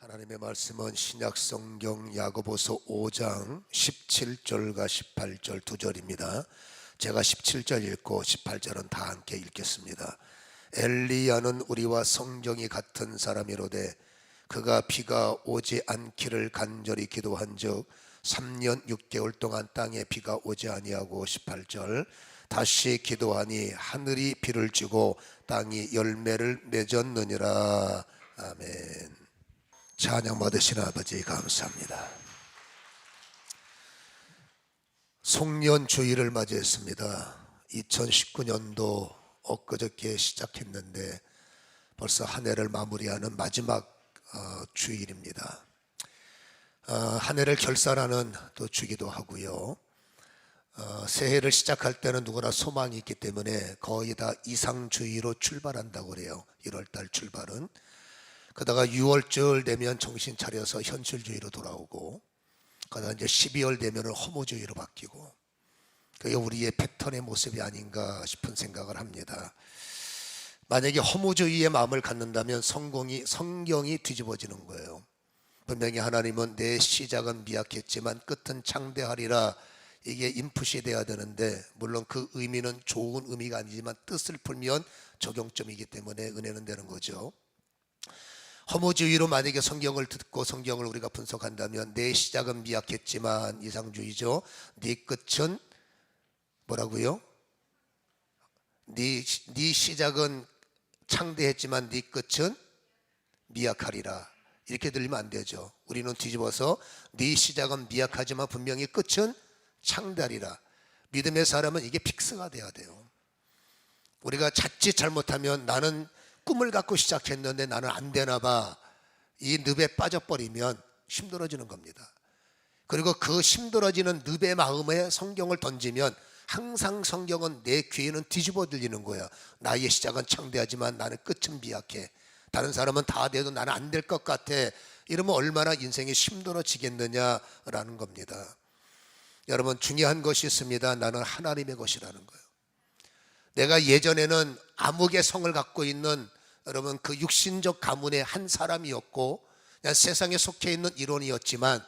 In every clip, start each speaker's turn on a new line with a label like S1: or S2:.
S1: 하나님의 말씀은 신약성경 야고보서 5장 17절과 18절 두 절입니다. 제가 17절 읽고 18절은 다 함께 읽겠습니다. 엘리야는 우리와 성경이 같은 사람이로되 그가 비가 오지 않기를 간절히 기도한즉 3년 6개월 동안 땅에 비가 오지 아니하고 18절 다시 기도하니 하늘이 비를 주고 땅이 열매를 맺었느니라. 아멘. 찬양 받으시는 아버지 감사합니다. 송년주일을 맞이했습니다. 2019년도 엊그저께 시작했는데 벌써 한 해를 마무리하는 마지막 주일입니다. 한 해를 결산하는 또 주기도 하고요. 새해를 시작할 때는 누구나 소망이 있기 때문에 거의 다 이상주의로 출발한다고 그래요. 1월달 출발은. 그러다가 6월절 되면 정신 차려서 현실주의로 돌아오고, 그러다가 이제 12월 되면 허무주의로 바뀌고, 그게 우리의 패턴의 모습이 아닌가 싶은 생각을 합니다. 만약에 허무주의의 마음을 갖는다면 성경이 뒤집어지는 거예요. 분명히 하나님은 내 시작은 미약했지만 끝은 창대하리라, 이게 인풋이 돼야 되는데, 물론 그 의미는 좋은 의미가 아니지만 뜻을 풀면 적용점이기 때문에 은혜는 되는 거죠. 허무주의로 만약에 성경을 듣고 성경을 우리가 분석한다면 내 시작은 미약했지만, 이상주의죠. 네 끝은 뭐라고요? 네 시작은 창대했지만 네 끝은 미약하리라, 이렇게 들리면 안 되죠. 우리는 뒤집어서 네 시작은 미약하지만 분명히 끝은 창대하리라. 믿음의 사람은 이게 픽스가 돼야 돼요. 우리가 자칫 잘못하면 나는 꿈을 갖고 시작했는데 나는 안 되나 봐, 이 늪에 빠져버리면 힘들어지는 겁니다. 그리고 그 힘들어지는 늪의 마음에 성경을 던지면 항상 성경은 내 귀에는 뒤집어 들리는 거야. 나의 시작은 창대하지만 나는 끝은 미약해. 다른 사람은 다 돼도 나는 안 될 것 같아. 이러면 얼마나 인생이 힘들어지겠느냐라는 겁니다. 여러분, 중요한 것이 있습니다. 나는 하나님의 것이라는 거예요. 내가 예전에는 암흑의 성을 갖고 있는, 여러분, 그 육신적 가문의 한 사람이었고 그냥 세상에 속해 있는 일원이었지만,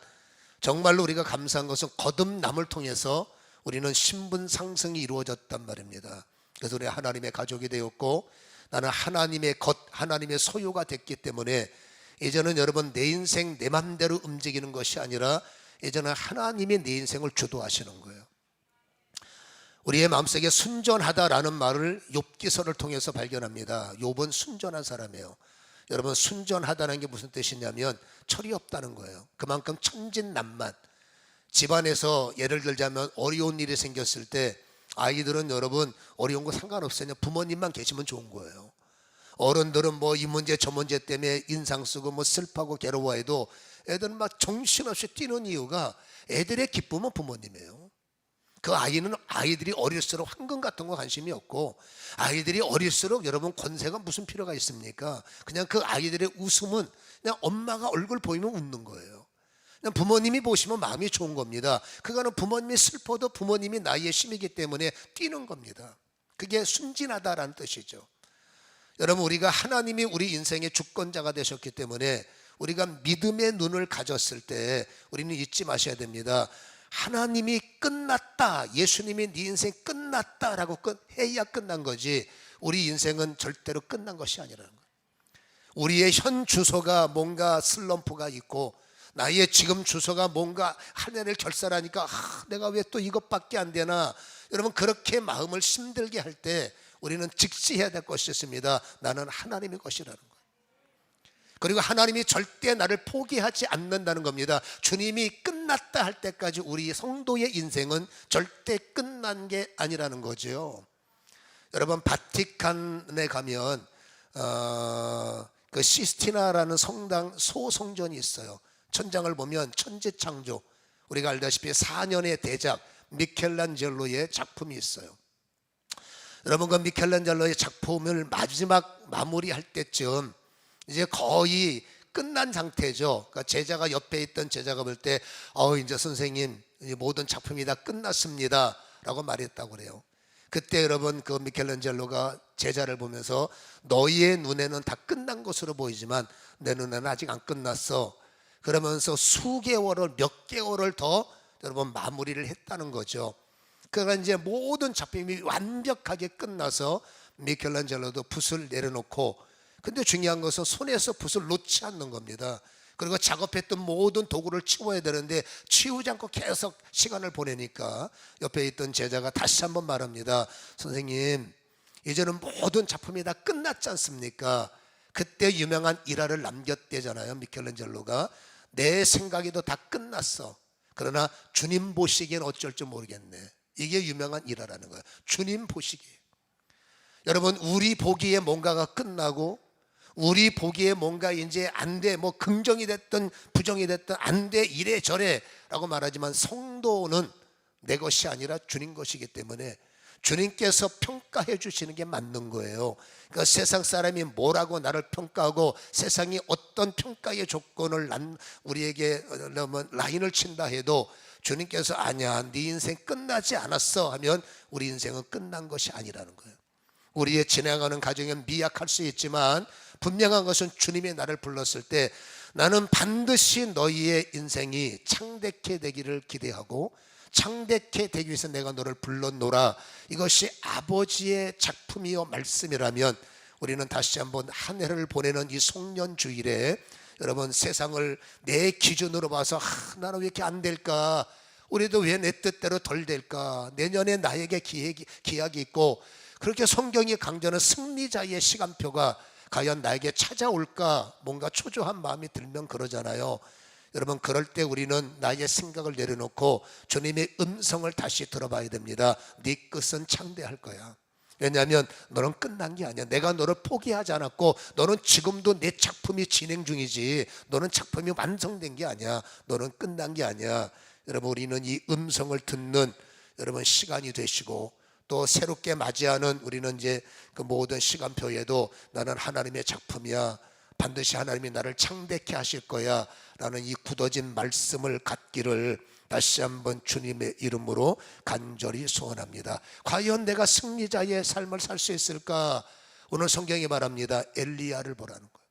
S1: 정말로 우리가 감사한 것은 거듭남을 통해서 우리는 신분 상승이 이루어졌단 말입니다. 그래서 우리 하나님의 가족이 되었고 나는 하나님의 것, 하나님의 소유가 됐기 때문에 이제는 여러분 내 인생 내 맘대로 움직이는 것이 아니라 이제는 하나님이 내 인생을 주도하시는 거예요. 우리의 마음속에 순전하다라는 말을 욥기서를 통해서 발견합니다. 욥은 순전한 사람이에요. 여러분, 순전하다는 게 무슨 뜻이냐면 철이 없다는 거예요. 그만큼 천진난만. 집안에서 예를 들자면 어려운 일이 생겼을 때 아이들은 여러분 어려운 거 상관없어요. 부모님만 계시면 좋은 거예요. 어른들은 뭐 이 문제 저 문제 때문에 인상 쓰고 뭐 슬퍼하고 괴로워해도 애들은 막 정신없이 뛰는 이유가 애들의 기쁨은 부모님이에요. 그 아이들이 어릴수록 황금 같은 거 관심이 없고, 아이들이 어릴수록 여러분 권세가 무슨 필요가 있습니까? 그냥 그 아이들의 웃음은 그냥 엄마가 얼굴 보이면 웃는 거예요. 그냥 부모님이 보시면 마음이 좋은 겁니다. 그거는 부모님이 슬퍼도 부모님이 나의 힘이기 때문에 뛰는 겁니다. 그게 순진하다라는 뜻이죠. 여러분, 우리가 하나님이 우리 인생의 주권자가 되셨기 때문에 우리가 믿음의 눈을 가졌을 때 우리는 잊지 마셔야 됩니다. 하나님이 끝났다, 예수님이 네 인생 끝났다라고 해야 끝난 거지, 우리 인생은 절대로 끝난 것이 아니라는 거예요. 우리의 현 주소가 뭔가 슬럼프가 있고 나의 지금 주소가 뭔가 한 해를 결산하니까 내가 왜 또 이것밖에 안 되나, 여러분 그렇게 마음을 힘들게 할 때 우리는 직시해야 될 것이 있습니다. 나는 하나님의 것이라는 거예요. 그리고 하나님이 절대 나를 포기하지 않는다는 겁니다. 주님이 끝났다 할 때까지 우리 성도의 인생은 절대 끝난 게 아니라는 거죠. 여러분, 바티칸에 가면 그 시스티나라는 성당 소성전이 있어요. 천장을 보면 천지창조, 우리가 알다시피 4년의 대작 미켈란젤로의 작품이 있어요. 여러분, 그 미켈란젤로의 작품을 마지막 마무리할 때쯤 이제 거의 끝난 상태죠. 그러니까 제자가 옆에 있던 제자가 볼 때 이제 선생님, 이제 모든 작품이 다 끝났습니다 라고 말했다고 그래요. 그때 여러분 그 미켈란젤로가 제자를 보면서 너희의 눈에는 다 끝난 것으로 보이지만 내 눈에는 아직 안 끝났어. 그러면서 수개월을 몇 개월을 더 여러분 마무리를 했다는 거죠. 그러니까 이제 모든 작품이 완벽하게 끝나서 미켈란젤로도 붓을 내려놓고, 근데 중요한 것은 손에서 붓을 놓지 않는 겁니다. 그리고 작업했던 모든 도구를 치워야 되는데 치우지 않고 계속 시간을 보내니까 옆에 있던 제자가 다시 한번 말합니다. 선생님, 이제는 모든 작품이 다 끝났지 않습니까? 그때 유명한 일화를 남겼대잖아요. 미켈란젤로가 내 생각에도 다 끝났어. 그러나 주님 보시기엔 어쩔 줄 모르겠네. 이게 유명한 일화라는 거예요. 주님 보시기에. 여러분, 우리 보기에 뭔가가 끝나고 우리 보기에 뭔가 이제 안 돼, 뭐 긍정이 됐든 부정이 됐든 안 돼, 이래 저래 라고 말하지만 성도는 내 것이 아니라 주님 것이기 때문에 주님께서 평가해 주시는 게 맞는 거예요. 그러니까 세상 사람이 뭐라고 나를 평가하고 세상이 어떤 평가의 조건을 우리에게 라인을 친다 해도 주님께서 아니야, 네 인생 끝나지 않았어 하면 우리 인생은 끝난 것이 아니라는 거예요. 우리의 지나가는 가정은 미약할 수 있지만 분명한 것은 주님이 나를 불렀을 때 나는 반드시 너희의 인생이 창대케 되기를 기대하고 창대케 되기 위해서 내가 너를 불렀노라. 이것이 아버지의 작품이요 말씀이라면 우리는 다시 한번 한 해를 보내는 이 송년주일에 여러분 세상을 내 기준으로 봐서 나는 왜 이렇게 안 될까, 우리도 왜 내 뜻대로 덜 될까, 내년에 나에게 기약이 있고 그렇게 성경이 강조하는 승리자의 시간표가 과연 나에게 찾아올까 뭔가 초조한 마음이 들면 그러잖아요. 여러분 그럴 때 우리는 나의 생각을 내려놓고 주님의 음성을 다시 들어봐야 됩니다. 네 끝은 창대할 거야. 왜냐하면 너는 끝난 게 아니야. 내가 너를 포기하지 않았고 너는 지금도 내 작품이 진행 중이지 너는 작품이 완성된 게 아니야. 너는 끝난 게 아니야. 여러분 우리는 이 음성을 듣는 여러분 시간이 되시고 또 새롭게 맞이하는 우리는 이제 그 모든 시간표에도 나는 하나님의 작품이야, 반드시 하나님이 나를 창대케 하실 거야 라는 이 굳어진 말씀을 갖기를 다시 한번 주님의 이름으로 간절히 소원합니다. 과연 내가 승리자의 삶을 살 수 있을까? 오늘 성경이 말합니다. 엘리야를 보라는 거예요.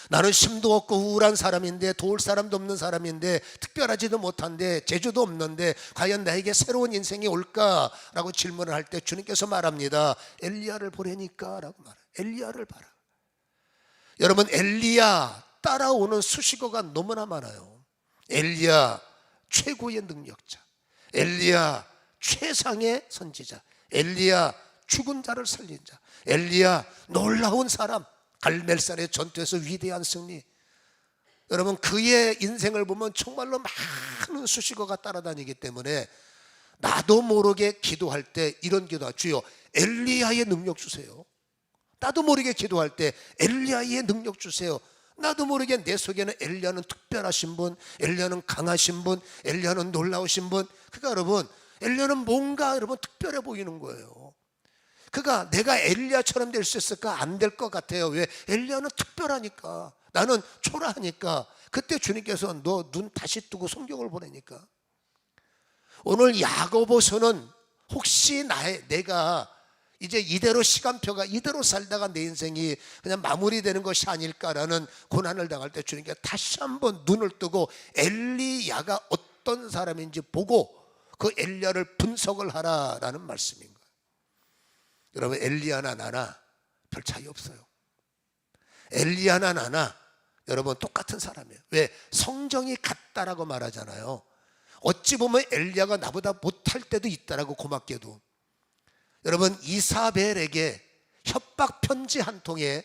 S1: 나는 힘도 없고 우울한 사람인데 도울 사람도 없는 사람인데 특별하지도 못한데 재주도 없는데 과연 나에게 새로운 인생이 올까? 라고 질문을 할 때 주님께서 말합니다. 엘리야를 보라니까 라고 말해요. 엘리야를 봐라. 여러분 엘리야 따라오는 수식어가 너무나 많아요. 엘리야 최고의 능력자, 엘리야 최상의 선지자, 엘리야 죽은 자를 살린 자, 엘리야 놀라운 사람, 갈멜산의 전투에서 위대한 승리. 여러분 그의 인생을 보면 정말로 많은 수식어가 따라다니기 때문에 나도 모르게 기도할 때 이런 기도하, 주여 엘리야의 능력 주세요. 나도 모르게 기도할 때 엘리야의 능력 주세요. 나도 모르게 내 속에는 엘리야는 특별하신 분, 엘리야는 강하신 분, 엘리야는 놀라우신 분. 그러니까 여러분 엘리야는 뭔가 여러분 특별해 보이는 거예요. 그가 내가 엘리야처럼 될 수 있을까? 안 될 것 같아요. 왜? 엘리야는 특별하니까, 나는 초라하니까. 그때 주님께서 너 눈 다시 뜨고 성경을 보내니까. 오늘 야고보서는 혹시 내가 이제 이대로 시간표가 이대로 살다가 내 인생이 그냥 마무리되는 것이 아닐까라는 고난을 당할 때 주님께 다시 한번 눈을 뜨고 엘리야가 어떤 사람인지 보고 그 엘리야를 분석을 하라라는 말씀인 거예요. 여러분 엘리야나 나나 별 차이 없어요. 엘리야나 나나 여러분 똑같은 사람이에요. 왜? 성정이 같다라고 말하잖아요. 어찌 보면 엘리야가 나보다 못할 때도 있다라고, 고맙게도. 여러분 이사벨에게 협박 편지 한 통에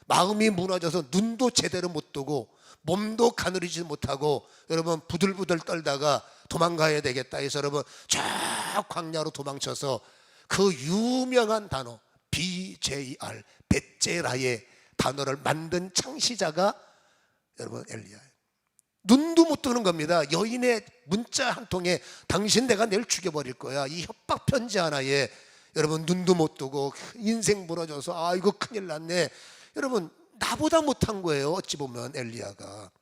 S1: 마음이 무너져서 눈도 제대로 못 뜨고 몸도 가누리지 못하고 여러분 부들부들 떨다가 도망가야 되겠다 해서 여러분 저 광야로 도망쳐서 그 유명한 단어 BJR 벳제라의 단어를 만든 창시자가 여러분 엘리야예요. 눈도 못 뜨는 겁니다. 여인의 문자 한 통에 당신 내가 내일 죽여버릴 거야, 이 협박 편지 하나에 여러분 눈도 못 뜨고 인생 무너져서 아 이거 큰일 났네. 여러분 나보다 못한 거예요 어찌 보면 엘리야가.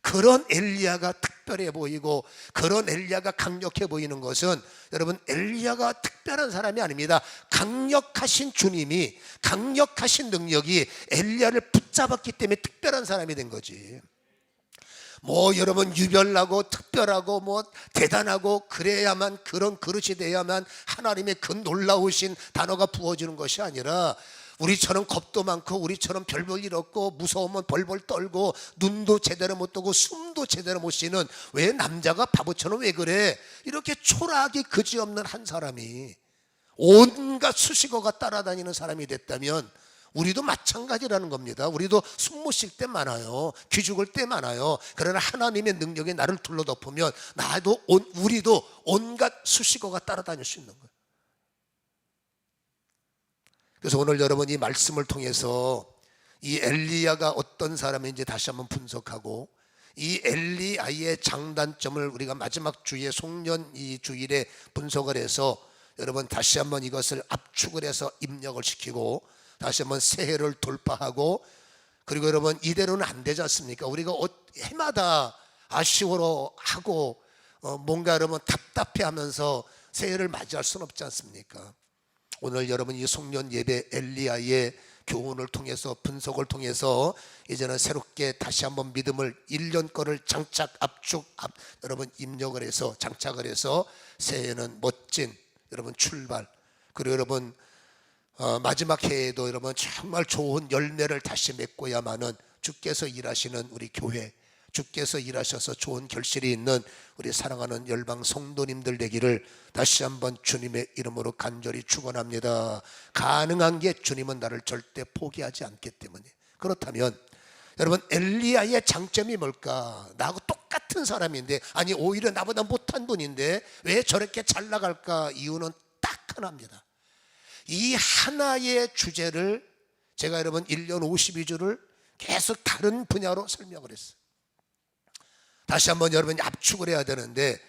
S1: 그런 엘리야가 특별해 보이고 그런 엘리야가 강력해 보이는 것은 여러분 엘리야가 특별한 사람이 아닙니다. 강력하신 주님이, 강력하신 능력이 엘리야를 붙잡았기 때문에 특별한 사람이 된 거지. 뭐 여러분 유별나고 특별하고 뭐 대단하고 그래야만, 그런 그릇이 돼야만 하나님의 그 놀라우신 단어가 부어지는 것이 아니라, 우리처럼 겁도 많고 우리처럼 별 볼 일 없고 무서우면 벌벌 떨고 눈도 제대로 못 뜨고 숨도 제대로 못 쉬는, 왜 남자가 바보처럼 왜 그래, 이렇게 초라하기 그지없는 한 사람이 온갖 수식어가 따라다니는 사람이 됐다면 우리도 마찬가지라는 겁니다. 우리도 숨 못 쉴 때 많아요. 기죽을 때 많아요. 그러나 하나님의 능력이 나를 둘러덮으면 우리도 온갖 수식어가 따라다닐 수 있는 거예요. 그래서 오늘 여러분 이 말씀을 통해서 이 엘리야가 어떤 사람인지 다시 한번 분석하고, 이 엘리야의 장단점을 우리가 마지막 주의 송년 이 주일에 분석을 해서 여러분 다시 한번 이것을 압축을 해서 입력을 시키고 다시 한번 새해를 돌파하고, 그리고 여러분 이대로는 안 되지 않습니까? 우리가 해마다 아쉬워하고 뭔가 여러분 답답해하면서 새해를 맞이할 수는 없지 않습니까? 오늘 여러분 이 송년 예배 엘리야의 교훈을 통해서, 분석을 통해서 이제는 새롭게 다시 한번 믿음을 1년 거를 여러분 입력을 해서 장착을 해서 새해는 멋진 여러분 출발, 그리고 여러분 마지막 해에도 여러분 정말 좋은 열매를 다시 맺고야만은 주께서 일하시는 우리 교회, 주께서 일하셔서 좋은 결실이 있는 우리 사랑하는 열방 성도님들 되기를 다시 한번 주님의 이름으로 간절히 축원합니다. 가능한 게 주님은 나를 절대 포기하지 않기 때문에. 그렇다면 여러분 엘리야의 장점이 뭘까? 나하고 똑같은 사람인데, 아니 오히려 나보다 못한 분인데 왜 저렇게 잘 나갈까? 이유는 딱 하나입니다. 이 하나의 주제를 제가 여러분 1년 52주를 계속 다른 분야로 설명을 했어요. 다시 한번 여러분이 압축을 해야 되는데,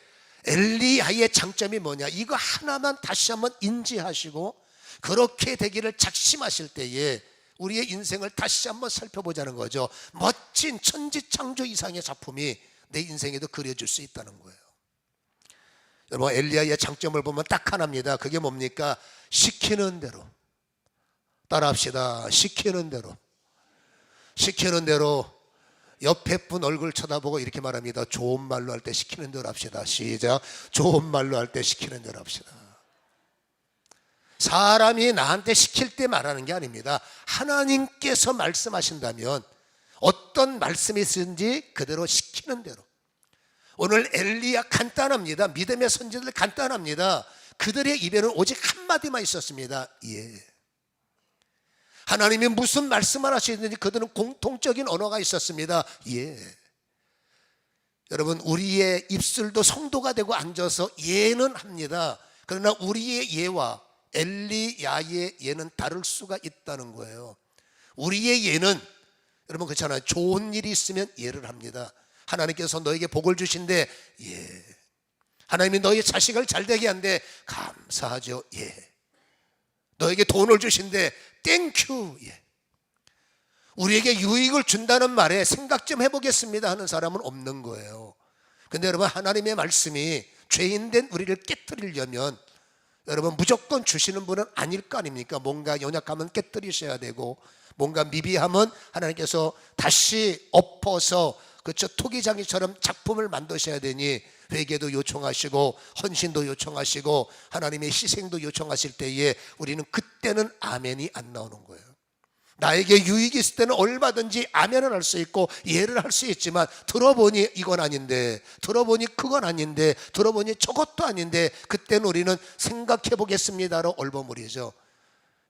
S1: 엘리야의 장점이 뭐냐, 이거 하나만 다시 한번 인지하시고 그렇게 되기를 작심하실 때에 우리의 인생을 다시 한번 살펴보자는 거죠. 멋진 천지창조 이상의 작품이 내 인생에도 그려질 수 있다는 거예요. 여러분 엘리야의 장점을 보면 딱 하나입니다. 그게 뭡니까? 시키는 대로 따라합시다. 시키는 대로 옆에 분 얼굴 쳐다보고 이렇게 말합니다. 좋은 말로 할 때 시키는 대로 합시다. 시작. 좋은 말로 할 때 시키는 대로 합시다. 사람이 나한테 시킬 때 말하는 게 아닙니다. 하나님께서 말씀하신다면 어떤 말씀이 있든지 그대로 시키는 대로. 오늘 엘리야 간단합니다. 믿음의 선지자들 간단합니다. 그들의 입에는 오직 한마디만 있었습니다. 예. 하나님이 무슨 말씀을 하시든지 그들은 공통적인 언어가 있었습니다. 예. 여러분 우리의 입술도 성도가 되고 앉아서 예는 합니다. 그러나 우리의 예와 엘리야의 예는 다를 수가 있다는 거예요. 우리의 예는 여러분 그렇잖아요. 좋은 일이 있으면 예를 합니다. 하나님께서 너에게 복을 주신대, 예. 하나님이 너의 자식을 잘되게 한대, 감사하죠, 예. 너에게 돈을 주신대, 땡큐, 예. 우리에게 유익을 준다는 말에 생각 좀 해보겠습니다 하는 사람은 없는 거예요. 근데 여러분 하나님의 말씀이 죄인된 우리를 깨뜨리려면 여러분 무조건 주시는 분은 아닐 거 아닙니까? 뭔가 연약하면 깨뜨리셔야 되고, 뭔가 미비하면 하나님께서 다시 엎어서 그렇죠, 토기장이처럼 작품을 만드셔야 되니 회개도 요청하시고 헌신도 요청하시고 하나님의 희생도 요청하실 때에 우리는 그때는 아멘이 안 나오는 거예요. 나에게 유익이 있을 때는 얼마든지 아멘을 할 수 있고 예를 할 수 있지만, 들어보니 이건 아닌데, 들어보니 그건 아닌데, 들어보니 저것도 아닌데, 그때는 우리는 생각해 보겠습니다로 얼버무리죠.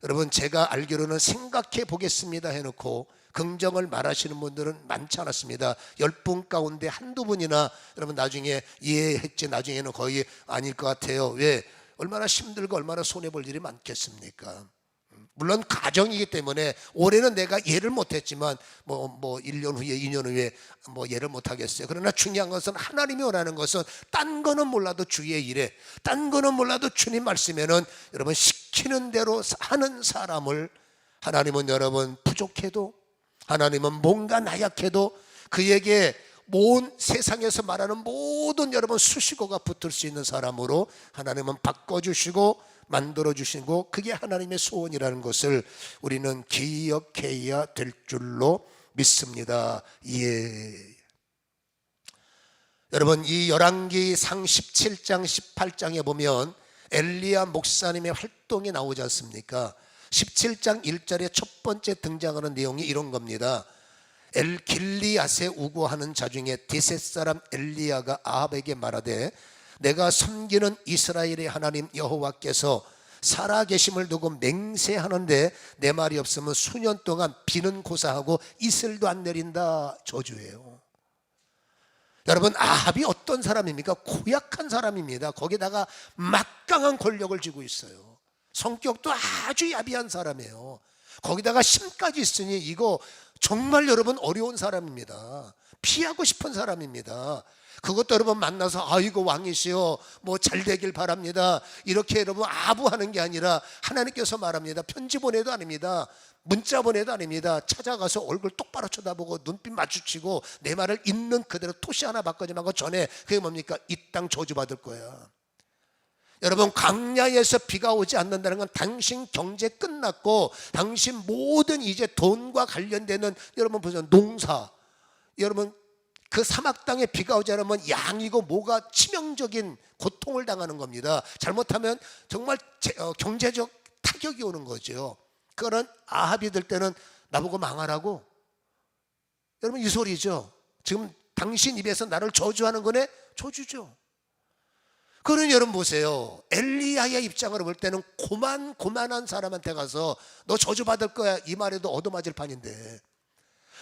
S1: 여러분 제가 알기로는 생각해 보겠습니다 해놓고 긍정을 말하시는 분들은 많지 않았습니다. 10분 가운데 한두 분이나 여러분 나중에 이해했지, 나중에는 거의 아닐 것 같아요. 왜? 얼마나 힘들고 얼마나 손해볼 일이 많겠습니까? 물론 가정이기 때문에 올해는 내가 예를 못했지만 뭐 1년 후에 2년 후에 예를 못하겠어요. 그러나 중요한 것은 하나님이 원하는 것은 딴 거는 몰라도 주의 일에, 딴 거는 몰라도 주님 말씀에는 여러분 시키는 대로 하는 사람을 하나님은 여러분 부족해도, 하나님은 뭔가 나약해도 그에게 세상에서 말하는 모든 여러분 수식어가 붙을 수 있는 사람으로 하나님은 바꿔주시고 만들어주시고, 그게 하나님의 소원이라는 것을 우리는 기억해야 될 줄로 믿습니다. 예. 여러분, 이 열왕기상 17장 18장에 보면 엘리야 목사님의 활동이 나오지 않습니까? 17장 1절에 첫 번째 등장하는 내용이 이런 겁니다. 길리앗에 우고하는 자 중에 디셋 사람 엘리야가 아합에게 말하되, 내가 섬기는 이스라엘의 하나님 여호와께서 살아계심을 두고 맹세하는데 내 말이 없으면 수년 동안 비는 고사하고 이슬도 안 내린다. 저주예요. 여러분, 아합이 어떤 사람입니까? 고약한 사람입니다. 거기다가 막강한 권력을 쥐고 있어요. 성격도 아주 야비한 사람이에요. 거기다가 힘까지 있으니 이거 정말 여러분 어려운 사람입니다. 피하고 싶은 사람입니다. 그것도 여러분 만나서 아이고 왕이시여 뭐 잘 되길 바랍니다, 이렇게 여러분 아부하는 게 아니라 하나님께서 말합니다. 편지 보내도 아닙니다, 문자 보내도 아닙니다. 찾아가서 얼굴 똑바로 쳐다보고 눈빛 마주치고 내 말을 있는 그대로 토시 하나 바꾸지 말고 전에, 그게 뭡니까? 이 땅 저주받을 거야. 여러분, 광야에서 비가 오지 않는다는 건 당신 경제 끝났고 당신 모든 이제 돈과 관련되는 여러분 보세요, 농사, 여러분 그 사막 땅에 비가 오지 않으면 양이고 뭐가 치명적인 고통을 당하는 겁니다. 잘못하면 정말 경제적 타격이 오는 거죠. 그거는 아합이 들 때는 나보고 망하라고, 여러분 이 소리죠. 지금 당신 입에서 나를 저주하는 거네? 저주죠. 그러니 여러분 보세요, 엘리야의 입장으로 볼 때는 고만한 사람한테 가서 너 저주받을 거야 이 말에도 얻어맞을 판인데,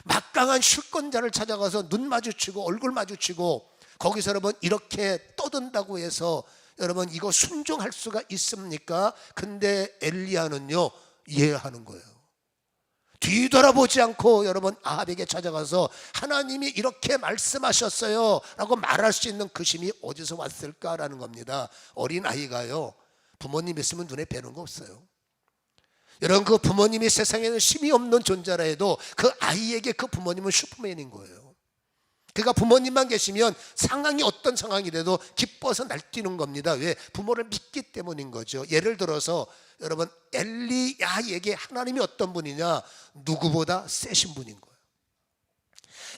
S1: 막강한 실권자를 찾아가서 눈 마주치고 얼굴 마주치고 거기서 여러분 이렇게 떠든다고 해서 여러분 이거 순종할 수가 있습니까? 근데 엘리야는요 이해하는 거예요. 뒤돌아보지 않고 여러분 아합에게 찾아가서 하나님이 이렇게 말씀하셨어요 라고 말할 수 있는 그 힘이 어디서 왔을까라는 겁니다. 어린아이가요 부모님 있으면 눈에 뵈는 거 없어요. 여러분, 그 부모님이 세상에는 힘이 없는 존재라 해도 그 아이에게 그 부모님은 슈퍼맨인 거예요. 그가 부모님만 계시면 상황이 어떤 상황이라도 기뻐서 날뛰는 겁니다. 왜? 부모를 믿기 때문인 거죠. 예를 들어서 여러분 엘리야에게 하나님이 어떤 분이냐? 누구보다 세신 분인 거예요.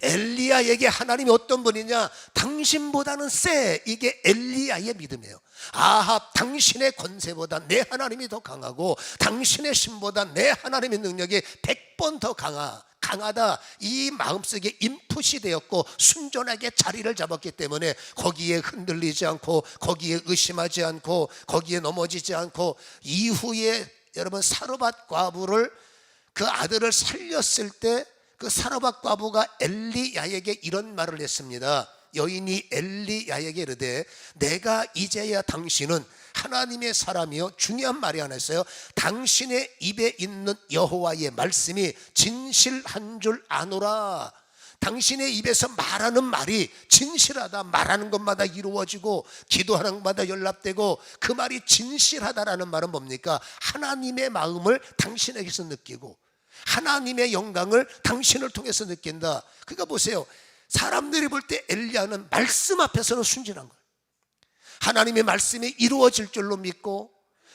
S1: 엘리야에게 하나님이 어떤 분이냐? 당신보다는 세. 이게 엘리야의 믿음이에요. 아합, 당신의 권세보다 내 하나님이 더 강하고 당신의 신보다 내 하나님의 능력이 100번 더 강하다. 이 마음속에 인풋이 되었고 순전하게 자리를 잡았기 때문에 거기에 흔들리지 않고 거기에 의심하지 않고 거기에 넘어지지 않고, 이후에 여러분 사르밧 과부를 그 아들을 살렸을 때 그 사르밧 과부가 엘리야에게 이런 말을 했습니다. 여인이 엘리야에게 이르되, 내가 이제야 당신은 하나님의 사람이요, 중요한 말이 하나 있어요. 당신의 입에 있는 여호와의 말씀이 진실한 줄 아노라. 당신의 입에서 말하는 말이 진실하다. 말하는 것마다 이루어지고 기도하는 것마다 연락되고 그 말이 진실하다라는 말은 뭡니까? 하나님의 마음을 당신에게서 느끼고 하나님의 영광을 당신을 통해서 느낀다. 그러니까 보세요, 사람들이 볼 때 엘리야는 말씀 앞에서는 순진한 거예요. 하나님의 말씀이 이루어질 줄로 믿고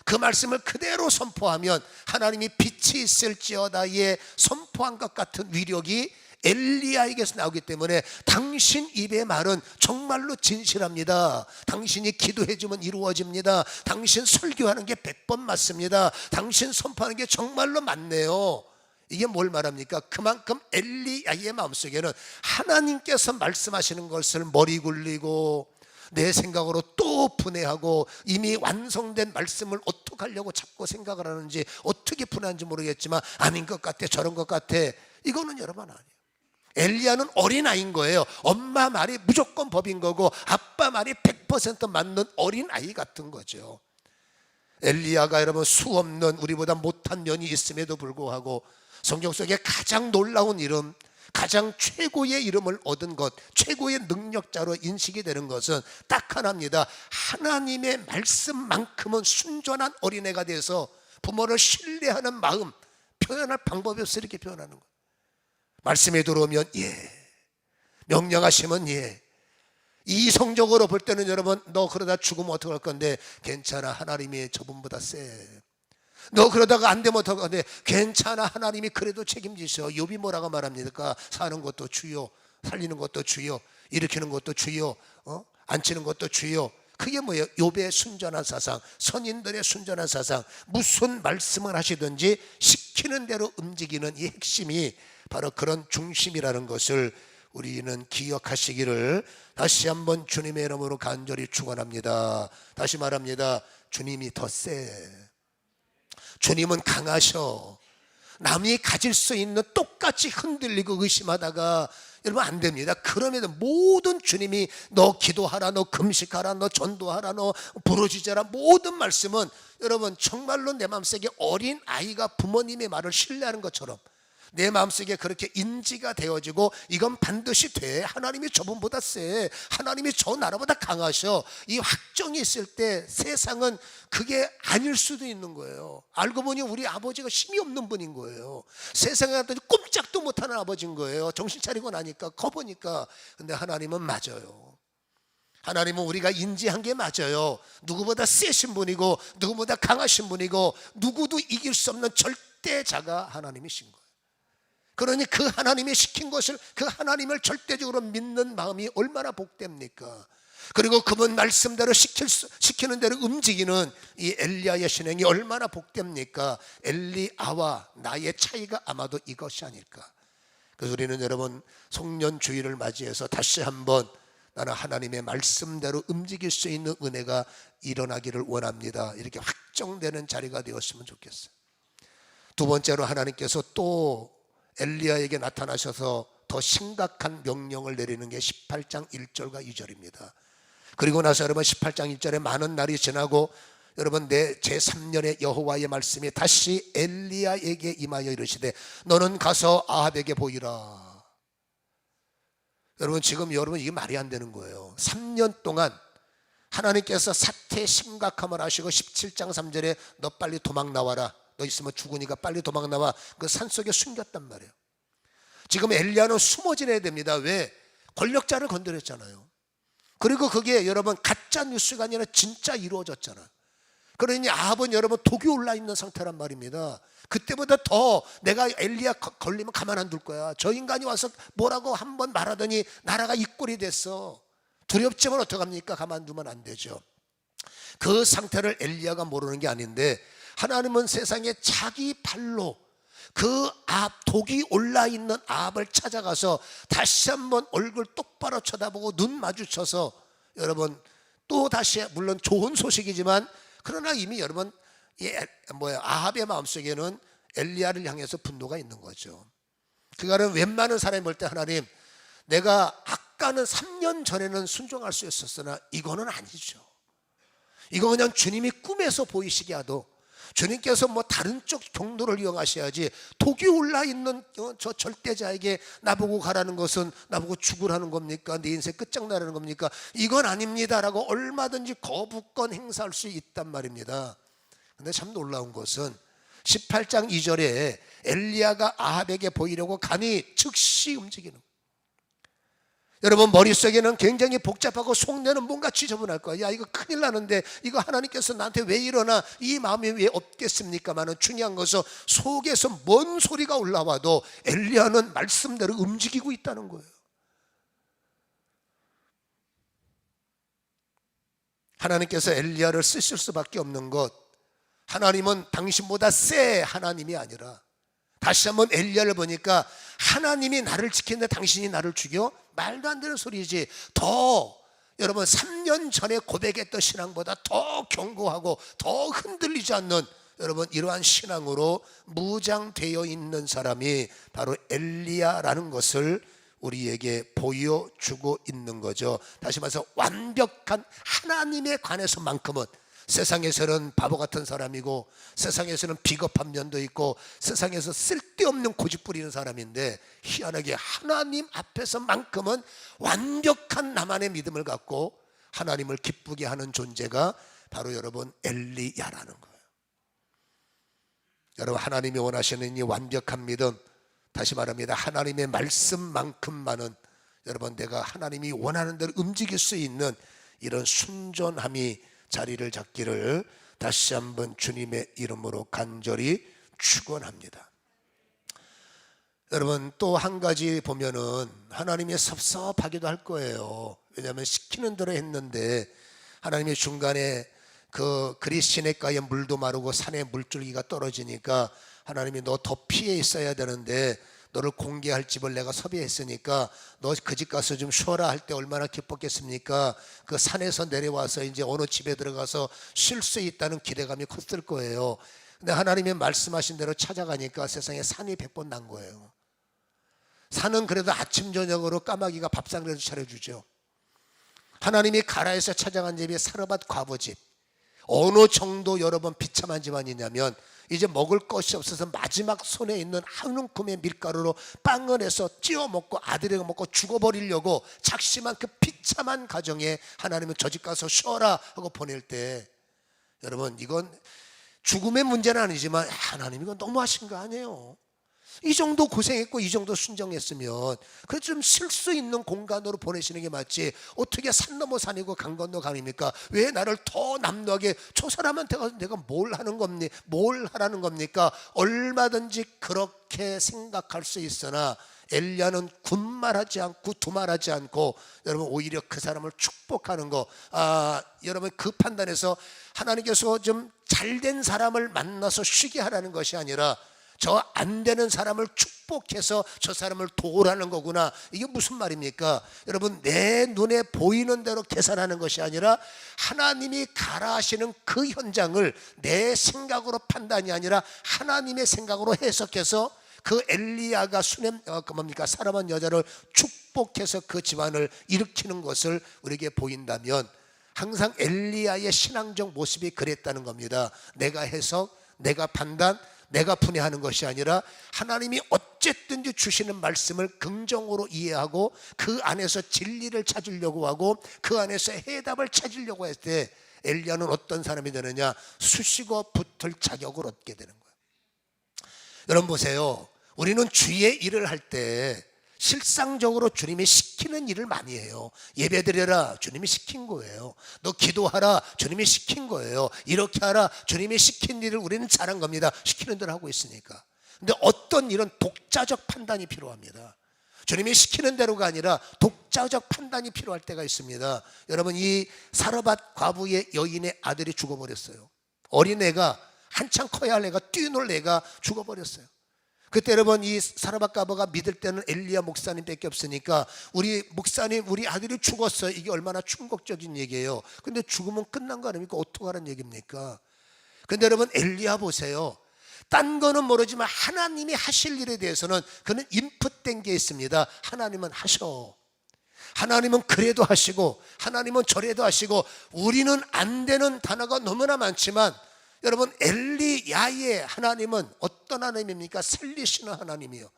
S1: 그 말씀을 그대로 선포하면 하나님이 빛이 있을지어다의 선포한 것 같은 위력이 엘리야에게서 나오기 때문에 당신 입의 말은 정말로 진실합니다. 당신이 기도해주면 이루어집니다. 당신 설교하는 게 100번 맞습니다. 당신 선포하는 게 정말로 맞네요. 이게 뭘 말합니까? 그만큼 엘리야의 마음속에는 하나님께서 말씀하시는 것을 머리 굴리고 내 생각으로 또 분해하고 이미 완성된 말씀을 어떻게 하려고 자꾸 생각을 하는지, 어떻게 분해하는지 모르겠지만 아닌 것 같아, 저런 것 같아. 이거는 여러분 아니에요. 엘리야는 어린아이인 거예요. 엄마 말이 무조건 법인 거고 아빠 말이 100% 맞는 어린아이 같은 거죠. 엘리야가 여러분 수없는 우리보다 못한 면이 있음에도 불구하고 성경 속에 가장 놀라운 이름, 가장 최고의 이름을 얻은 것, 최고의 능력자로 인식이 되는 것은 딱 하나입니다. 하나님의 말씀만큼은 순전한 어린애가 돼서 부모를 신뢰하는 마음, 표현할 방법이 없어 이렇게 표현하는 거예요. 말씀에 들어오면 예, 명령하시면 예. 이성적으로 볼 때는 여러분, 너 그러다 죽으면 어떡할 건데, 괜찮아, 하나님이 저분보다 세. 너 그러다가 안 되면 어떡할 건데, 괜찮아, 하나님이 그래도 책임지셔. 욥이 뭐라고 말합니까? 사는 것도 주요, 살리는 것도 주요, 일으키는 것도 주요, 앉히는 것도 주요. 그게 뭐예요? 욥의 순전한 사상, 선인들의 순전한 사상. 무슨 말씀을 하시든지 시키는 대로 움직이는 이 핵심이 바로 그런 중심이라는 것을 우리는 기억하시기를 다시 한번 주님의 이름으로 간절히 축원합니다. 다시 말합니다. 주님이 더 세. 주님은 강하셔. 남이 가질 수 있는 똑같이 흔들리고 의심하다가 여러분 안 됩니다. 그럼에도 모든 주님이 너 기도하라, 너 금식하라, 너 전도하라, 너 부르짖어라, 모든 말씀은 여러분 정말로 내 마음속에 어린 아이가 부모님의 말을 신뢰하는 것처럼 내 마음속에 그렇게 인지가 되어지고 이건 반드시 돼. 하나님이 저분보다 세. 하나님이 저 나라보다 강하셔. 이 확정이 있을 때 세상은 그게 아닐 수도 있는 거예요. 알고 보니 우리 아버지가 힘이 없는 분인 거예요. 세상에 갔더니 꼼짝도 못하는 아버지인 거예요. 정신 차리고 나니까 커보니까. 근데 하나님은 맞아요. 하나님은 우리가 인지한 게 맞아요. 누구보다 세신 분이고 누구보다 강하신 분이고 누구도 이길 수 없는 절대자가 하나님이신 거예요. 그러니 그 하나님이 시킨 것을, 그 하나님을 절대적으로 믿는 마음이 얼마나 복됩니까? 그리고 그분 말씀대로 시키는 대로 움직이는 이 엘리야의 신행이 얼마나 복됩니까? 엘리야와 나의 차이가 아마도 이것이 아닐까. 그래서 우리는 여러분 송년주의를 맞이해서 다시 한번 나는 하나님의 말씀대로 움직일 수 있는 은혜가 일어나기를 원합니다. 이렇게 확정되는 자리가 되었으면 좋겠어요. 두 번째로 하나님께서 또 엘리야에게 나타나셔서 더 심각한 명령을 내리는 게 18장 1절과 2절입니다. 그리고 나서 여러분 18장 1절에 많은 날이 지나고 여러분 내 제3년의 여호와의 말씀이 다시 엘리야에게 임하여 이르시되 너는 가서 아합에게 보이라. 여러분 지금 여러분 이게 말이 안 되는 거예요. 3년 동안 하나님께서 사태의 심각함을 아시고 17장 3절에 너 빨리 도망 나와라. 너 있으면 죽으니까 빨리 도망 나와. 그 산속에 숨겼단 말이에요. 지금 엘리야는 숨어 지내야 됩니다. 왜? 권력자를 건드렸잖아요. 그리고 그게 여러분 가짜 뉴스가 아니라 진짜 이루어졌잖아요. 그러니 아합은 여러분 독이 올라 있는 상태란 말입니다. 그때보다 더 내가 엘리야 걸리면 가만 안 둘 거야. 저 인간이 와서 뭐라고 한번 말하더니 나라가 이 꼴이 됐어. 두렵지만 어떡합니까? 가만두면 안 되죠. 그 상태를 엘리야가 모르는 게 아닌데 하나님은 세상에 자기 발로 그 독이 올라있는 아합을 찾아가서 다시 한번 얼굴 똑바로 쳐다보고 눈 마주쳐서 여러분 또 다시 물론 좋은 소식이지만 그러나 이미 여러분 아합의 마음속에는 엘리야를 향해서 분노가 있는 거죠. 그거는 웬만한 사람이 볼 때 하나님 내가 아까는 3년 전에는 순종할 수 있었으나 이거는 아니죠. 이거 그냥 주님이 꿈에서 보이시게 하도 주님께서 뭐 다른 쪽 경로를 이용하셔야지 독이 올라있는 저 절대자에게 나보고 가라는 것은 나보고 죽으라는 겁니까? 내 인생 끝장나라는 겁니까? 이건 아닙니다라고 얼마든지 거부권 행사할 수 있단 말입니다. 근데 참 놀라운 것은 18장 2절에 엘리야가 아합에게 보이려고 가니 즉시 움직이는 거예요. 여러분 머릿속에는 굉장히 복잡하고 속내는 뭔가 지저분할 거야. 야 이거 큰일 나는데 이거 하나님께서 나한테 왜 이러나 이 마음이 왜 없겠습니까만은 중요한 것은 속에서 뭔 소리가 올라와도 엘리야는 말씀대로 움직이고 있다는 거예요. 하나님께서 엘리야를 쓰실 수밖에 없는 것, 하나님은 당신보다 세 하나님이 아니라 다시 한번 엘리야를 보니까 하나님이 나를 지키는데 당신이 나를 죽여? 말도 안 되는 소리지. 더 여러분 3년 전에 고백했던 신앙보다 더 견고하고 더 흔들리지 않는 여러분 이러한 신앙으로 무장되어 있는 사람이 바로 엘리야라는 것을 우리에게 보여주고 있는 거죠. 다시 말해서 완벽한 하나님에 관해서만큼은 세상에서는 바보 같은 사람이고 세상에서는 비겁한 면도 있고 세상에서 쓸데없는 고집 부리는 사람인데 희한하게 하나님 앞에서만큼은 완벽한 나만의 믿음을 갖고 하나님을 기쁘게 하는 존재가 바로 여러분 엘리야라는 거예요. 여러분 하나님이 원하시는 이 완벽한 믿음, 다시 말합니다. 하나님의 말씀만큼만은 여러분, 내가 하나님이 원하는 대로 움직일 수 있는 이런 순전함이 자리를 잡기를 다시 한번 주님의 이름으로 간절히 축원합니다. 여러분, 또 한 가지 보면은 하나님이 섭섭하기도 할 거예요. 왜냐하면 시키는 대로 했는데 하나님이 중간에 그 그릿 시냇가에 물도 마르고 산에 물줄기가 떨어지니까 하나님이 너 더 피해 있어야 되는데 너를 공개할 집을 내가 섭외했으니까 너 그 집 가서 좀 쉬어라 할 때 얼마나 기뻤겠습니까? 그 산에서 내려와서 이제 어느 집에 들어가서 쉴 수 있다는 기대감이 컸을 거예요. 근데 하나님이 말씀하신 대로 찾아가니까 세상에 산이 100번 난 거예요. 산은 그래도 아침 저녁으로 까마귀가 밥상이라도 차려주죠. 하나님이 가라에서 찾아간 집이 사르밧 과부집. 어느 정도 여러분 비참한 집안이냐면 이제 먹을 것이 없어서 마지막 손에 있는 한 움큼의 밀가루로 빵을 해서 찌워 먹고 아들이 먹고 죽어버리려고 작심한 그 비참한 가정에 하나님은 저 집 가서 쉬어라 하고 보낼 때, 여러분, 이건 죽음의 문제는 아니지만 하나님 이건 너무하신 거 아니에요? 이 정도 고생했고 이 정도 순정했으면 그 좀 쉴 수 있는 공간으로 보내시는 게 맞지, 어떻게 산 넘어 산이고 강 건너 강입니까? 왜 나를 더 남루하게, 저 사람한테 가서 내가 뭘 하는 겁니까? 뭘 하라는 겁니까? 얼마든지 그렇게 생각할 수 있으나 엘리야는 군말하지 않고 두말하지 않고 여러분 오히려 그 사람을 축복하는 거, 여러분 그 판단에서 하나님께서 좀 잘된 사람을 만나서 쉬게 하라는 것이 아니라 저 안 되는 사람을 축복해서 저 사람을 도우라는 거구나. 이게 무슨 말입니까? 여러분, 내 눈에 보이는 대로 계산하는 것이 아니라 하나님이 가라 하시는 그 현장을 내 생각으로 판단이 아니라 하나님의 생각으로 해석해서 그 엘리야가 사람한 여자를 축복해서 그 집안을 일으키는 것을 우리에게 보인다면 항상 엘리야의 신앙적 모습이 그랬다는 겁니다. 내가 해석, 내가 판단, 내가 분해하는 것이 아니라 하나님이 어쨌든지 주시는 말씀을 긍정으로 이해하고 그 안에서 진리를 찾으려고 하고 그 안에서 해답을 찾으려고 했을 때 엘리야는 어떤 사람이 되느냐? 수식어 붙을 자격을 얻게 되는 거예요. 여러분 보세요. 우리는 주의 일을 할 때 실상적으로 주님이 시키는 일을 많이 해요. 예배드려라, 주님이 시킨 거예요. 너 기도하라, 주님이 시킨 거예요. 이렇게 하라, 주님이 시킨 일을 우리는 잘한 겁니다. 시키는 대로 하고 있으니까. 근데 어떤 일은 독자적 판단이 필요합니다. 주님이 시키는 대로가 아니라 독자적 판단이 필요할 때가 있습니다. 여러분, 이 사르밧 과부의 여인의 아들이 죽어버렸어요. 어린애가, 한창 커야 할 애가, 뛰놀 애가 죽어버렸어요. 그때 여러분, 이 사르밧 과부가 믿을 때는 엘리야 목사님밖에 없으니까 우리 목사님, 우리 아들이 죽었어요. 이게 얼마나 충격적인 얘기예요. 근데 죽으면 끝난 거 아닙니까? 어떡하라는 얘기입니까? 근데 여러분, 엘리야 보세요. 딴 거는 모르지만 하나님이 하실 일에 대해서는 그는 인풋된 게 있습니다. 하나님은 하셔. 하나님은 그래도 하시고 하나님은 저래도 하시고, 우리는 안 되는 단어가 너무나 많지만 여러분, 엘리야의 하나님은 어떤 하나님입니까? 살리시는 하나님이요.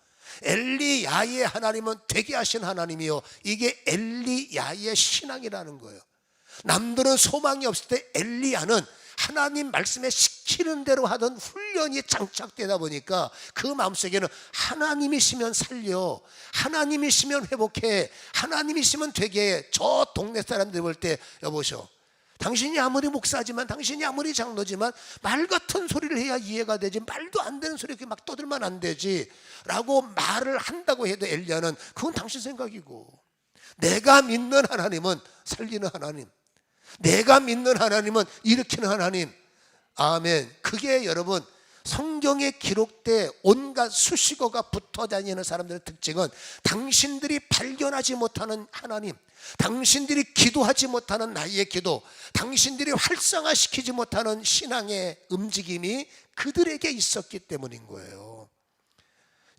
S1: 엘리야의 하나님은 되게 하신 하나님이요. 이게 엘리야의 신앙이라는 거예요. 남들은 소망이 없을 때 엘리야는 하나님 말씀에 시키는 대로 하던 훈련이 장착되다 보니까 그 마음속에는 하나님이시면 살려, 하나님이시면 회복해, 하나님이시면 되게 해. 저 동네 사람들 볼 때, 여보셔, 당신이 아무리 목사지만, 당신이 아무리 장로지만 말 같은 소리를 해야 이해가 되지, 말도 안 되는 소리 막 떠들면 안 되지 라고 말을 한다고 해도 엘리야는 그건 당신 생각이고, 내가 믿는 하나님은 살리는 하나님, 내가 믿는 하나님은 일으키는 하나님. 아멘. 그게 여러분 성경에 기록돼 온갖 수식어가 붙어 다니는 사람들의 특징은 당신들이 발견하지 못하는 하나님, 당신들이 기도하지 못하는 나의 기도, 당신들이 활성화시키지 못하는 신앙의 움직임이 그들에게 있었기 때문인 거예요.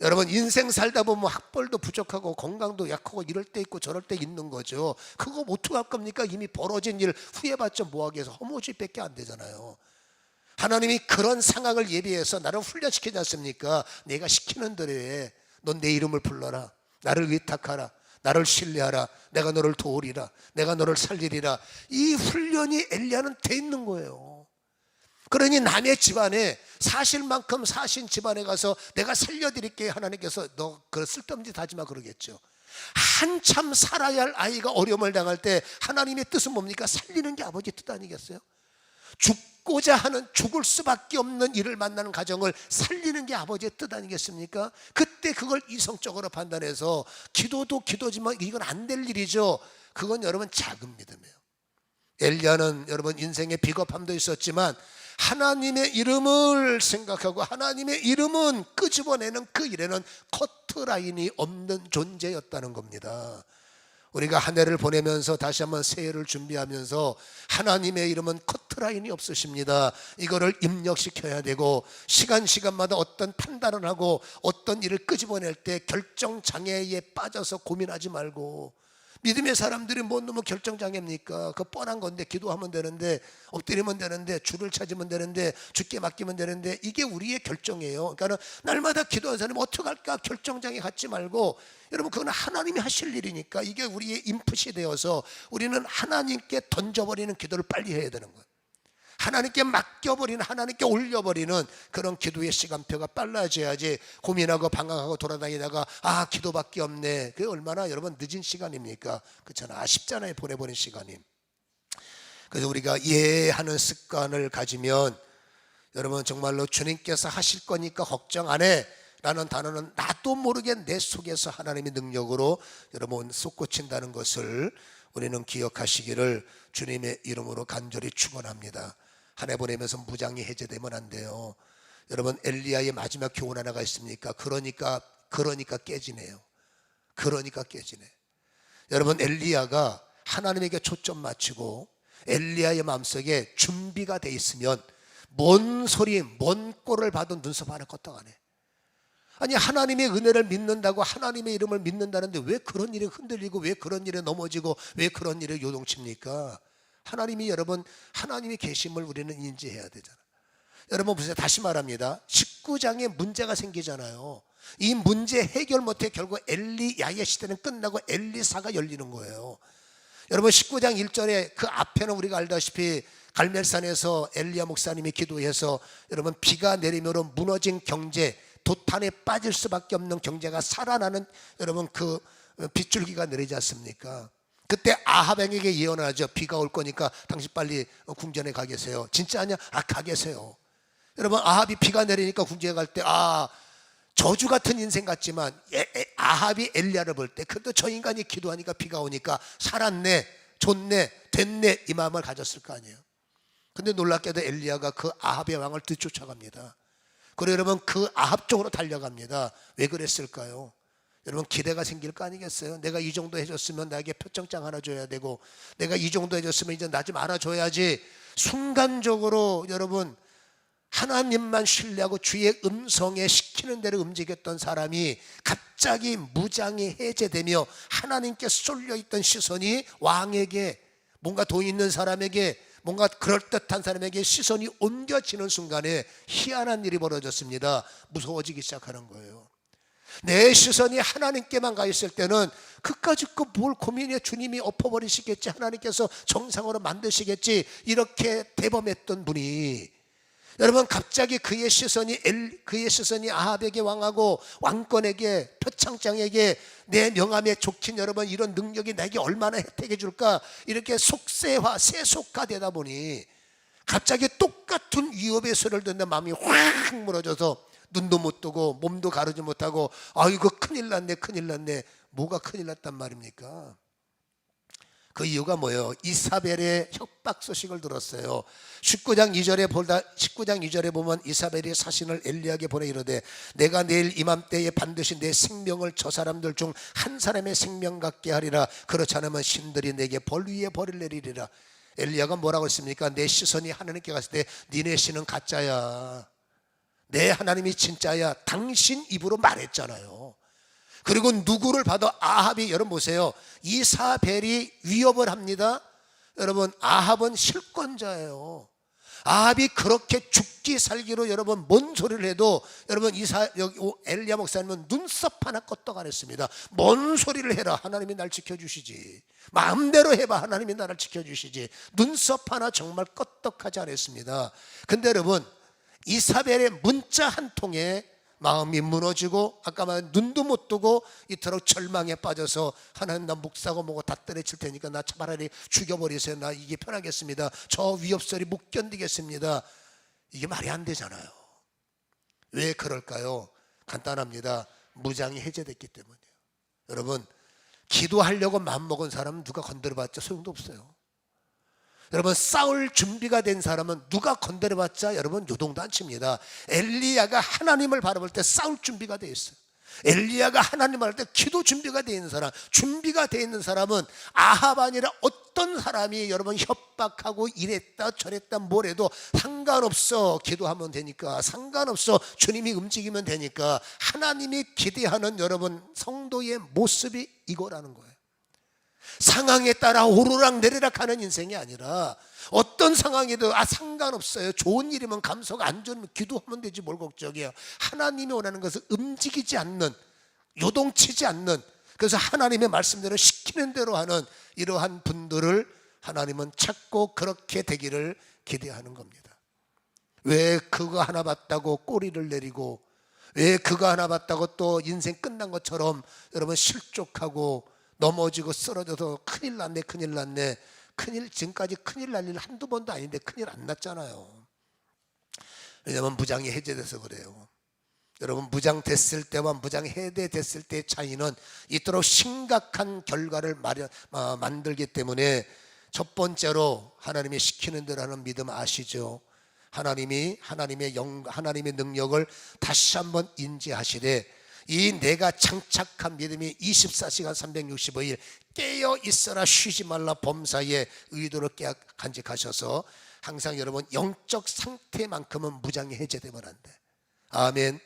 S1: 여러분, 인생 살다 보면 학벌도 부족하고 건강도 약하고 이럴 때 있고 저럴 때 있는 거죠. 그거 어떡할 겁니까? 이미 벌어진 일 후회봤자 뭐하기 위해서 허무지밖에 안 되잖아요. 하나님이 그런 상황을 예비해서 나를 훈련시키지 않습니까? 내가 시키는 대로 해. 넌 내 이름을 불러라, 나를 의탁하라, 나를 신뢰하라, 내가 너를 도우리라, 내가 너를 살리리라. 이 훈련이 엘리야는 돼 있는 거예요. 그러니 남의 집안에 사실 만큼 사신 집안에 가서 내가 살려드릴게, 하나님께서 너 그 쓸데없는 짓 하지 마 그러겠죠. 한참 살아야 할 아이가 어려움을 당할 때 하나님의 뜻은 뭡니까? 살리는 게 아버지의 뜻 아니겠어요? 죽고자 하는, 죽을 수밖에 없는 일을 만나는 가정을 살리는 게 아버지의 뜻 아니겠습니까? 그때 그걸 이성적으로 판단해서 기도도 기도지만 이건 안 될 일이죠. 그건 여러분 작은 믿음이에요. 엘리야는 여러분 인생에 비겁함도 있었지만 하나님의 이름을 생각하고 하나님의 이름은 끄집어내는 그 일에는 커트라인이 없는 존재였다는 겁니다. 우리가 한 해를 보내면서 다시 한번 새해를 준비하면서 하나님의 이름은 커트라인이 없으십니다. 이거를 입력시켜야 되고 시간마다 어떤 판단을 하고 어떤 일을 끄집어낼 때 결정장애에 빠져서 고민하지 말고, 믿음의 사람들이 뭐 너무 결정장애입니까? 그거 뻔한 건데 기도하면 되는데, 엎드리면 되는데, 줄을 찾으면 되는데, 주께 맡기면 되는데, 이게 우리의 결정이에요. 그러니까 날마다 기도하는 사람이 어떡할까 결정장애 갖지 말고, 여러분 그건 하나님이 하실 일이니까 이게 우리의 인풋이 되어서 우리는 하나님께 던져버리는 기도를 빨리 해야 되는 거예요. 하나님께 맡겨버리는, 하나님께 올려버리는 그런 기도의 시간표가 빨라져야지 고민하고 방황하고 돌아다니다가 기도밖에 없네, 그게 얼마나 여러분 늦은 시간입니까? 그렇잖아, 아쉽잖아요, 보내버린 시간이. 그래서 우리가 예하는 습관을 가지면 여러분 정말로 주님께서 하실 거니까 걱정 안 해 라는 단어는 나도 모르게 내 속에서 하나님의 능력으로 여러분 솟구친다는 것을 우리는 기억하시기를 주님의 이름으로 간절히 축원합니다. 한 해 보내면서 무장이 해제되면 안 돼요. 여러분 엘리야의 마지막 교훈 하나가 있습니까? 그러니까 깨지네요. 그러니까 깨지네. 여러분 엘리야가 하나님에게 초점 맞추고 엘리야의 마음속에 준비가 돼 있으면 뭔 소리, 뭔 꼴을 봐도 눈썹 하나 껐다가 안 해. 아니 하나님의 은혜를 믿는다고, 하나님의 이름을 믿는다는데 왜 그런 일에 흔들리고 왜 그런 일에 넘어지고 왜 그런 일에 요동칩니까? 하나님이, 여러분 하나님의 계심을 우리는 인지해야 되잖아. 여러분 보세요, 다시 말합니다. 19장에 문제가 생기잖아요. 이 문제 해결 못해 결국 엘리야의 시대는 끝나고 엘리사가 열리는 거예요. 여러분 19장 1절에 그 앞에는 우리가 알다시피 갈멜산에서 엘리야 목사님이 기도해서 여러분 비가 내리므로 무너진 경제, 도탄에 빠질 수밖에 없는 경제가 살아나는 여러분 그 빗줄기가 내리지 않습니까? 그때 아합에게 예언을 하죠. 비가 올 거니까 당신 빨리 궁전에 가 계세요. 진짜 아니야? 가 계세요. 여러분 아합이 비가 내리니까 궁전에 갈 때 저주 같은 인생 같지만 아합이 엘리야를 볼 때 그래도 저 인간이 기도하니까 비가 오니까 살았네, 좋네, 됐네, 이 마음을 가졌을 거 아니에요. 근데 놀랍게도 엘리야가 그 아합의 왕을 뒤쫓아갑니다. 그리고 여러분 그 아합 쪽으로 달려갑니다. 왜 그랬을까요? 여러분 기대가 생길 거 아니겠어요? 내가 이 정도 해줬으면 나에게 표창장 하나 줘야 되고, 내가 이 정도 해줬으면 이제 나 좀 알아줘야지. 순간적으로 여러분 하나님만 신뢰하고 주의 음성에 시키는 대로 움직였던 사람이 갑자기 무장이 해제되며 하나님께 쏠려있던 시선이 왕에게, 뭔가 돈 있는 사람에게, 뭔가 그럴듯한 사람에게 시선이 옮겨지는 순간에 희한한 일이 벌어졌습니다. 무서워지기 시작하는 거예요. 내 시선이 하나님께만 가 있을 때는 그까짓 거 뭘 고민해, 주님이 엎어버리시겠지, 하나님께서 정상으로 만드시겠지, 이렇게 대범했던 분이 여러분 갑자기 그의 시선이 아합에게 왕하고 왕권에게, 표창장에게, 내 명함에 적힌 여러분 이런 능력이 내게 얼마나 혜택해 줄까, 이렇게 세속화되다 보니 갑자기 똑같은 위협의 소리를 듣는데 마음이 확 무너져서 눈도 못 뜨고 몸도 가르지 못하고 아이고 큰일 났네. 뭐가 큰일 났단 말입니까? 그 이유가 뭐예요? 이사벨의 협박 소식을 들었어요. 19장 2절에 보면 이사벨이 사신을 엘리야에게 보내 이르되 내가 내일 이맘때에 반드시 내 생명을 저 사람들 중 한 사람의 생명 같게 하리라. 그렇지 않으면 신들이 내게 벌 위에 벌을 내리리라. 엘리야가 뭐라고 했습니까? 내 시선이 하나님께 갔을 때 니네 신은 가짜야, 내 하나님이 진짜야, 당신 입으로 말했잖아요. 그리고 누구를 봐도 아합이, 여러분 보세요, 이사벨이 위협을 합니다. 여러분 아합은 실권자예요. 아합이 그렇게 죽기 살기로 여러분 뭔 소리를 해도 여러분 엘리야 목사님은 눈썹 하나 껐다가 안 했습니다. 뭔 소리를 해라, 하나님이 날 지켜주시지. 마음대로 해봐, 하나님이 나를 지켜주시지. 눈썹 하나 정말 껐떡하지 않았습니다. 근데 여러분 이사벨의 문자 한 통에 마음이 무너지고 아까 말한 눈도 못 뜨고 이토록 절망에 빠져서 하나님 나 목사고 뭐고 다 때려칠 테니까 나 차라리 죽여버리세요. 나 이게 편하겠습니다. 저 위협소리 못 견디겠습니다. 이게 말이 안 되잖아요. 왜 그럴까요? 간단합니다. 무장이 해제됐기 때문이에요. 여러분, 기도하려고 마음먹은 사람은 누가 건드려봤자 소용도 없어요. 여러분, 싸울 준비가 된 사람은 누가 건드려봤자 여러분 요동도 안 칩니다. 엘리야가 하나님을 바라볼 때 싸울 준비가 되어 있어요. 엘리야가 하나님을 할 때 기도 준비가 되어 있는 사람, 준비가 되어 있는 사람은 아합 아니라 어떤 사람이 여러분 협박하고 이랬다 저랬다 뭐래도 상관없어. 기도하면 되니까, 상관없어. 주님이 움직이면 되니까. 하나님이 기대하는 여러분 성도의 모습이 이거라는 거예요. 상황에 따라 오르락 내리락 하는 인생이 아니라 어떤 상황에도 상관없어요. 좋은 일이면 감사하고 안 좋으면 기도하면 되지 뭘 걱정해요. 하나님이 원하는 것을 움직이지 않는, 요동치지 않는, 그래서 하나님의 말씀대로 시키는 대로 하는 이러한 분들을 하나님은 찾고 그렇게 되기를 기대하는 겁니다. 왜 그거 하나 봤다고 꼬리를 내리고, 왜 그거 하나 봤다고 또 인생 끝난 것처럼 여러분 실족하고 넘어지고 쓰러져서 큰일 났네 큰일 났네. 큰일, 지금까지 큰일 날 일 한두 번도 아닌데 큰일 안 났잖아요. 왜냐하면 무장이 해제돼서 그래요. 여러분, 무장됐을 때와 무장 해제됐을 때의 차이는 이토록 심각한 결과를 만들기 때문에 첫 번째로 하나님이 시키는 대로 하는 믿음 아시죠? 하나님의 능력을 다시 한번 인지하시되 이 내가 장착한 믿음이 24시간 365일 깨어 있어라 쉬지 말라 범사에 의도로 간직하셔서 항상 여러분 영적 상태만큼은 무장이 해제되면 안 돼. 아멘.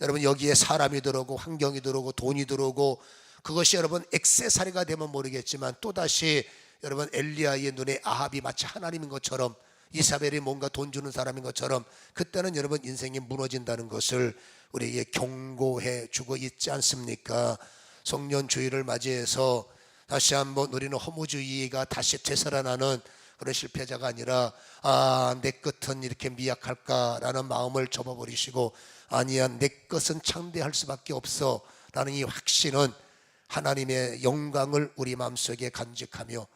S1: 여러분, 여기에 사람이 들어오고 환경이 들어오고 돈이 들어오고 그것이 여러분 액세서리가 되면 모르겠지만 또다시 여러분 엘리야의 눈에 아합이 마치 하나님인 것처럼, 이사벨이 뭔가 돈 주는 사람인 것처럼 그때는 여러분 인생이 무너진다는 것을 우리에게 경고해 주고 있지 않습니까? 송년주의를 맞이해서 다시 한번 우리는 허무주의가 다시 되살아나는 그런 실패자가 아니라 내 끝은 이렇게 미약할까라는 마음을 접어버리시고 아니야 내 것은 창대할 수밖에 없어 라는 이 확신은 하나님의 영광을 우리 마음속에 간직하며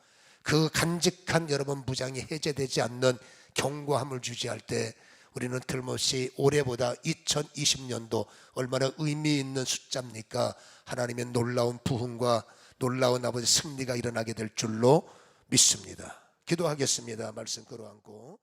S1: 그 간직한 여러분 무장이 해제되지 않는 견고함을 유지할 때 우리는 틀림없이 올해보다 2020년도 얼마나 의미 있는 숫자입니까? 하나님의 놀라운 부흥과 놀라운 아버지 승리가 일어나게 될 줄로 믿습니다. 기도하겠습니다. 말씀 끌어안고